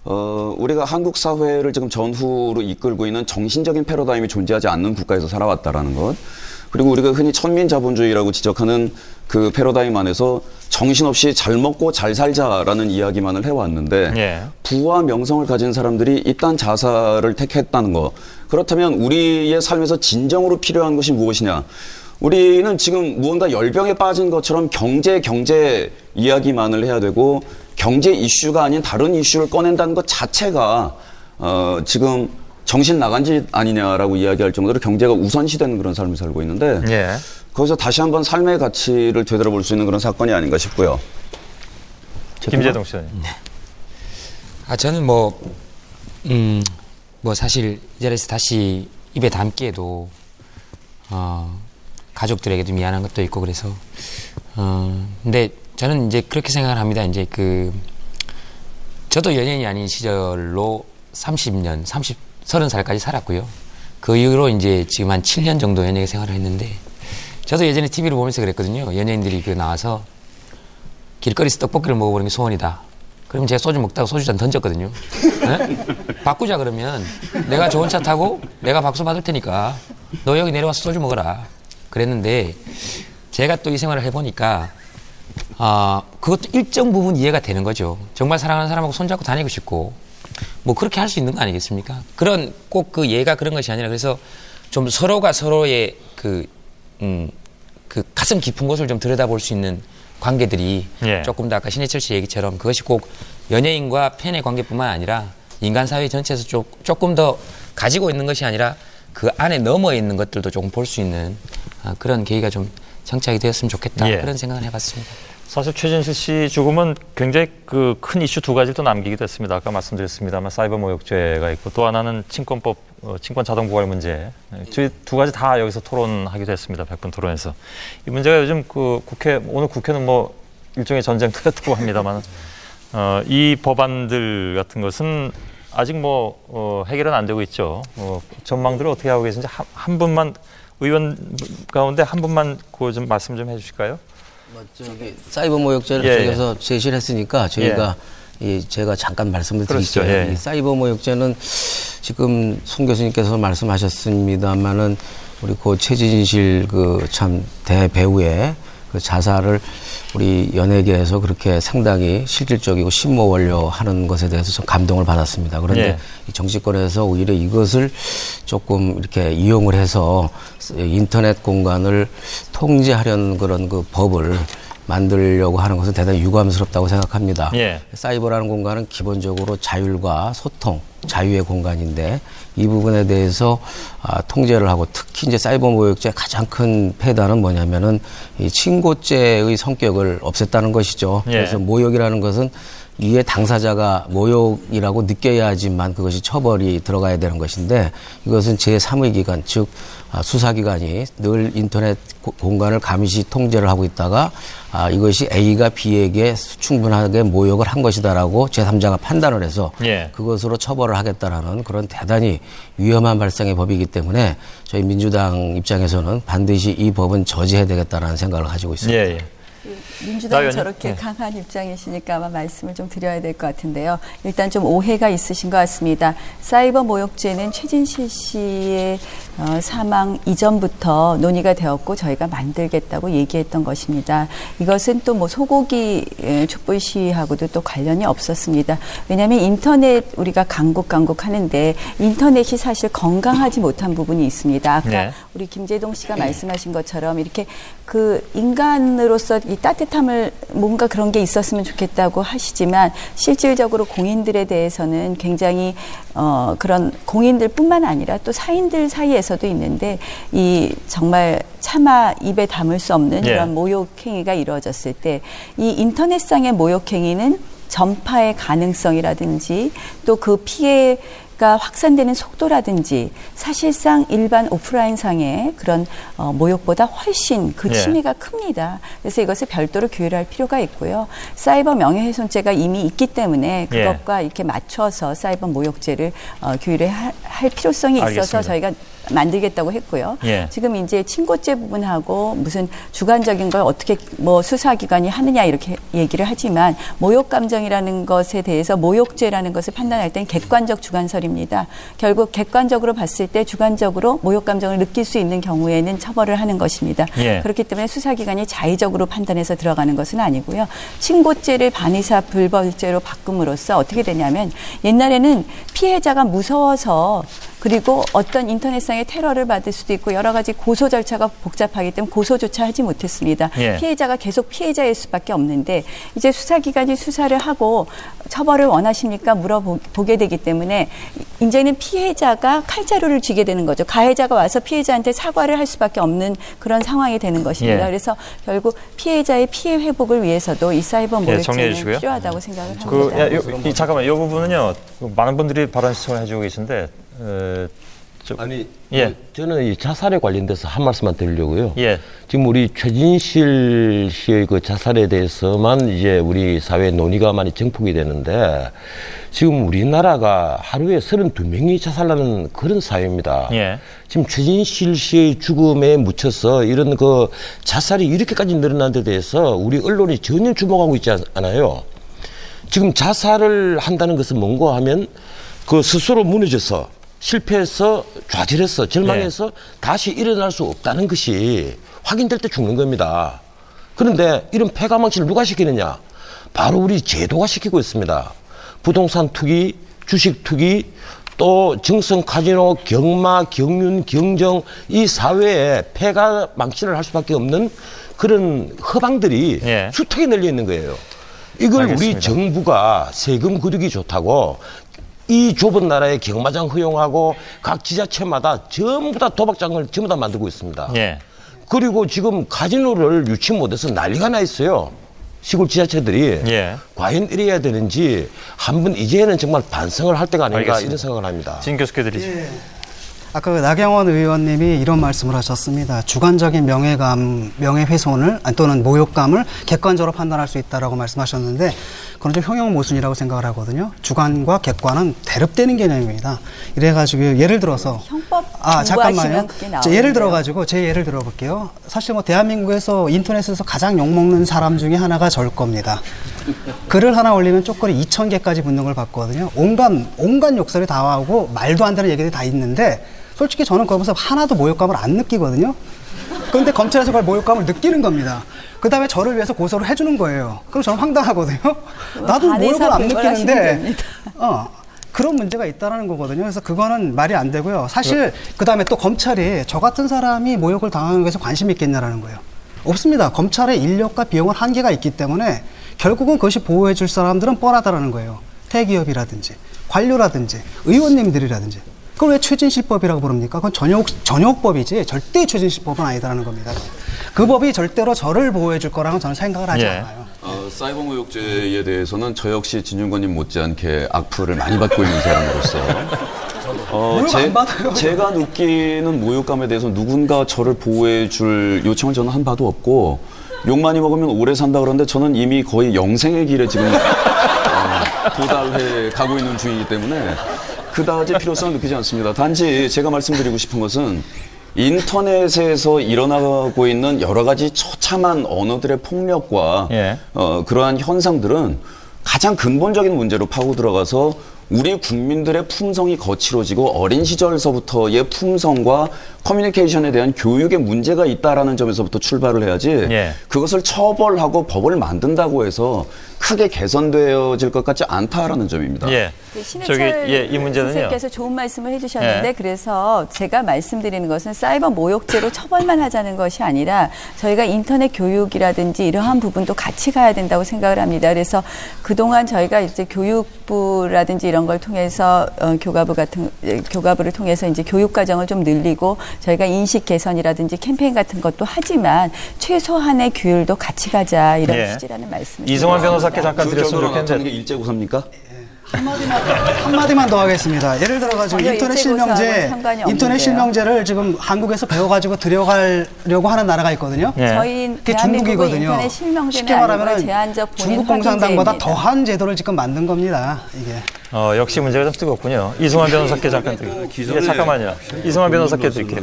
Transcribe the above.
우리가 한국 사회를 지금 전후로 이끌고 있는 정신적인 패러다임이 존재하지 않는 국가에서 살아왔다라는 것. 그리고 우리가 흔히 천민자본주의라고 지적하는 그 패러다임 안에서 정신없이 잘 먹고 잘 살자라는 이야기만을 해왔는데 예. 부와 명성을 가진 사람들이 이딴 자살을 택했다는 거. 그렇다면 우리의 삶에서 진정으로 필요한 것이 무엇이냐. 우리는 지금 무언가 열병에 빠진 것처럼 경제 이야기만을 해야 되고 경제 이슈가 아닌 다른 이슈를 꺼낸다는 것 자체가 지금 정신 나간 짓 아니냐라고 이야기할 정도로 경제가 우선시되는 그런 삶을 살고 있는데 예. 거기서 다시 한번 삶의 가치를 되돌아볼 수 있는 그런 사건이 아닌가 싶고요. 김재동 씨. 네. 저는 사실 이 자리에서 다시 입에 담기에도 가족들에게도 미안한 것도 있고 그래서 근데 저는 이제 그렇게 생각을 합니다. 이제 저도 연예인이 아닌 시절로 30살까지 살았고요. 그 이후로 이제 지금 한 7년 정도 연예계 생활을 했는데 저도 예전에 TV를 보면서 그랬거든요. 연예인들이 나와서 길거리에서 떡볶이를 먹어보는 게 소원이다. 그러면 제가 소주 먹다가 소주잔 던졌거든요. 네? 바꾸자 그러면 내가 좋은 차 타고 내가 박수 받을 테니까 너 여기 내려와서 소주 먹어라. 그랬는데 제가 또 이 생활을 해보니까 그것도 일정 부분 이해가 되는 거죠. 정말 사랑하는 사람하고 손잡고 다니고 싶고 그렇게 할 수 있는 거 아니겠습니까? 꼭 그 예가 그런 것이 아니라 그래서 좀 서로가 서로의 그 가슴 깊은 곳을 좀 들여다볼 수 있는 관계들이 예. 조금 더 아까 신해철 씨 얘기처럼 그것이 꼭 연예인과 팬의 관계뿐만 아니라 인간 사회 전체에서 조금 더 가지고 있는 것이 아니라 그 안에 넘어 있는 것들도 조금 볼 수 있는 그런 계기가 좀 정착이 되었으면 좋겠다. 예. 그런 생각을 해봤습니다. 사실 최진실 씨 죽음은 굉장히 그 큰 이슈 두 가지를 또 남기기도 했습니다. 아까 말씀드렸습니다만 사이버 모욕죄가 있고 또 하나는 친권법, 친권 자동 고갈 문제. 저희 두 가지 다 여기서 토론하기도 했습니다. 100분 토론에서. 이 문제가 요즘 오늘 국회는 일종의 전쟁터였다고 합니다만 이 법안들 같은 것은 아직 해결은 안 되고 있죠. 전망들을 어떻게 하고 계신지 한 분만 의원 가운데 한 분만 좀 말씀 좀 해주실까요? 사이버 모욕죄를 저기서 제시를 했으니까 저희가 제가 잠깐 말씀을 드릴게요. 그렇죠. 이 사이버 모욕죄는 지금 송 교수님께서 말씀하셨습니다만은 우리 최진실 참 대배우의 자살을 우리 연예계에서 그렇게 상당히 실질적이고 심모원료하는 것에 대해서 좀 감동을 받았습니다. 그런데 이 정치권에서 오히려 이것을 조금 이렇게 이용을 해서 인터넷 공간을 통제하려는 그런 법을 만들려고 하는 것은 대단히 유감스럽다고 생각합니다. 사이버라는 공간은 기본적으로 자율과 소통, 자유의 공간인데 이 부분에 대해서 통제를 하고 특히 이제 사이버 모욕죄의 가장 큰 폐단은 뭐냐면은 이 친고죄의 성격을 없앴다는 것이죠. 그래서 모욕이라는 것은 이에 당사자가 모욕이라고 느껴야지만 그것이 처벌이 들어가야 되는 것인데 이것은 제3의 기관, 즉 수사기관이 늘 인터넷 공간을 감시 통제를 하고 있다가 이것이 A가 B에게 충분하게 모욕을 한 것이다라고 제3자가 판단을 해서 그것으로 처벌을 하겠다라는 그런 대단히 위험한 발상의 법이기 때문에 저희 민주당 입장에서는 반드시 이 법은 저지해야 되겠다라는 생각을 가지고 있습니다. 민주당이 저렇게 강한 입장이시니까 아마 말씀을 좀 드려야 될 것 같은데요. 일단 좀 오해가 있으신 것 같습니다. 사이버 모욕죄는 최진실 씨의 사망 이전부터 논의가 되었고 저희가 만들겠다고 얘기했던 것입니다. 이것은 또 소고기 촛불 시위하고도 또 관련이 없었습니다. 왜냐하면 인터넷 우리가 강국 하는데 인터넷이 사실 건강하지 못한 부분이 있습니다. 아까 우리 김재동 씨가 말씀하신 것처럼 이렇게 인간으로서 이 따뜻함을 뭔가 그런 게 있었으면 좋겠다고 하시지만 실질적으로 공인들에 대해서는 굉장히 그런 공인들뿐만 아니라 또 사인들 사이에서도 있는데 이 정말 차마 입에 담을 수 없는 그런 모욕행위가 이루어졌을 때 이 인터넷상의 모욕행위는 전파의 가능성이라든지 또 그 피해 모욕죄가 확산되는 속도라든지 사실상 일반 오프라인상의 그런 모욕보다 훨씬 그 침해가 큽니다. 그래서 이것을 별도로 규율할 필요가 있고요. 사이버 명예훼손죄가 이미 있기 때문에 그것과 이렇게 맞춰서 사이버 모욕죄를 규율을 할 필요성이 있어서 알겠습니다. 저희가 만들겠다고 했고요. 지금 이제 친고죄 부분하고 무슨 주관적인 걸 어떻게 뭐 수사기관이 하느냐 이렇게 얘기를 하지만 모욕 감정이라는 것에 대해서 모욕죄라는 것을 판단할 땐 객관적 주관설입니다. 결국 객관적으로 봤을 때 주관적으로 모욕 감정을 느낄 수 있는 경우에는 처벌을 하는 것입니다. 그렇기 때문에 수사기관이 자의적으로 판단해서 들어가는 것은 아니고요. 친고죄를 반의사 불벌죄로 바꿈으로써 어떻게 되냐면 옛날에는 피해자가 무서워서 그리고 어떤 인터넷상의 테러를 받을 수도 있고 여러 가지 고소 절차가 복잡하기 때문에 고소조차 하지 못했습니다. 피해자가 계속 피해자일 수밖에 없는데 이제 수사기관이 수사를 하고 처벌을 원하십니까 물어보게 되기 때문에 이제는 피해자가 칼자루를 쥐게 되는 거죠. 가해자가 와서 피해자한테 사과를 할 수밖에 없는 그런 상황이 되는 것입니다. 그래서 결국 피해자의 피해 회복을 위해서도 이 사이버 모욕죄는 필요하다고 생각을 합니다. 잠깐만, 이 부분은요. 많은 분들이 발언 시청을 해주고 계신데 저는 이 자살에 관련돼서 한 말씀만 드리려고요. 지금 우리 최진실 씨의 그 자살에 대해서만 이제 우리 사회에 논의가 많이 증폭이 되는데 지금 우리나라가 하루에 32명이 자살하는 그런 사회입니다. 지금 최진실 씨의 죽음에 묻혀서 이런 그 자살이 이렇게까지 늘어난 데 대해서 우리 언론이 전혀 주목하고 있지 않아요. 지금 자살을 한다는 것은 뭔가 하면 그 스스로 무너져서 실패해서 좌절해서 절망해서 다시 일어날 수 없다는 것이 확인될 때 죽는 겁니다. 그런데 이런 폐가망치를 누가 시키느냐? 바로 우리 제도가 시키고 있습니다. 부동산 투기, 주식 투기, 또 증성 카지노, 경마, 경륜, 경정 이 사회에 폐가망치를 할 수밖에 없는 그런 허방들이 수탁에 널려 있는 거예요. 이걸 알겠습니다. 우리 정부가 세금 거두기 좋다고 이 좁은 나라에 경마장 허용하고 각 지자체마다 전부 다 도박장을 전부 다 만들고 있습니다. 그리고 지금 카지노를 유치 못해서 난리가 나 있어요. 시골 지자체들이 과연 이래야 되는지 한번 이제는 정말 반성을 할 때가 아닌가 알겠습니다. 이런 생각을 합니다. 진 교수께 드리죠. 아까 나경원 의원님이 이런 말씀을 하셨습니다. 주관적인 명예훼손을 또는 모욕감을 객관적으로 판단할 수 있다라고 말씀하셨는데 그건 좀 형용 모순이라고 생각을 하거든요. 주관과 객관은 대립되는 개념입니다. 이래가지고 예를 들어서 형법 잠깐만요. 예를 들어가지고 제 예를 들어볼게요. 사실 뭐 대한민국에서 인터넷에서 가장 욕먹는 사람 중에 하나가 저일 겁니다. 글을 하나 올리면 쪽거리 2,000개까지 붙는 걸 봤거든요. 온갖 욕설이 다 나오고 말도 안 되는 얘기들이 다 있는데 솔직히 저는 그거 보면서 하나도 모욕감을 안 느끼거든요. 그런데 검찰에서 그걸 모욕감을 느끼는 겁니다. 그 다음에 저를 위해서 고소를 해주는 거예요. 그럼 저는 황당하거든요. 나도 모욕을 안 느끼는데 그런 문제가 있다는 거거든요. 그래서 그거는 말이 안 되고요. 사실 그 다음에 또 검찰이 저 같은 사람이 모욕을 당하는 것에 관심이 있겠냐라는 거예요. 없습니다. 검찰의 인력과 비용은 한계가 있기 때문에 결국은 그것이 보호해 줄 사람들은 뻔하다라는 거예요. 대기업이라든지 관료라든지 의원님들이라든지. 그걸 왜 최진실법이라고 부릅니까? 그건 전역법이지 절대 최진실법은 아니다라는 겁니다. 그 법이 절대로 저를 보호해 줄 거라고 저는 생각을 하지 않아요. 사이버 모욕죄에 대해서는 저 역시 진윤권님 못지않게 악플을 많이 받고 있는 사람으로서 제가 느끼는 모욕감에 대해서 누군가 저를 보호해 줄 요청을 저는 한 바도 없고 욕 많이 먹으면 오래 산다 그러는데 저는 이미 거의 영생의 길에 지금 도달해 가고 있는 중이기 때문에 그다지 필요성을 느끼지 않습니다. 단지 제가 말씀드리고 싶은 것은 인터넷에서 일어나고 있는 여러 가지 처참한 언어들의 폭력과 그러한 현상들은 가장 근본적인 문제로 파고 들어가서 우리 국민들의 품성이 거칠어지고 어린 시절서부터의 품성과 커뮤니케이션에 대한 교육에 문제가 있다라는 점에서부터 출발을 해야지 그것을 처벌하고 법을 만든다고 해서 크게 개선되어질 것 같지 않다라는 점입니다. 신해철 이 문제는요. 선생님께서 좋은 말씀을 해주셨는데 그래서 제가 말씀드리는 것은 사이버 모욕죄로 처벌만 하자는 것이 아니라 저희가 인터넷 교육이라든지 이러한 부분도 같이 가야 된다고 생각을 합니다. 그래서 그동안 저희가 이제 교육부라든지 이런 걸 통해서 교과부를 통해서 이제 교육 과정을 좀 늘리고 저희가 인식 개선이라든지 캠페인 같은 것도 하지만 최소한의 규율도 같이 가자 이런 취지라는 말씀을 이성환 변호사께 잠깐 드렸으면 좋겠는데 좋겠는데 게 일제고사입니까? 한마디만 더 하겠습니다. 예를 들어가지고 인터넷 실명제를 지금 한국에서 배워가지고 들여가려고 하는 나라가 있거든요. 저희 그게 중국이거든요. 인터넷 실명제는 쉽게 말하면 제한적 중국 공산당보다 더한 제도를 지금 만든 겁니다. 이게. 역시 문제가 좀 뜨겁군요. 이승환 변호사께 잠깐 드릴게요. 잠깐만요. 이승환 변호사께 드릴게요.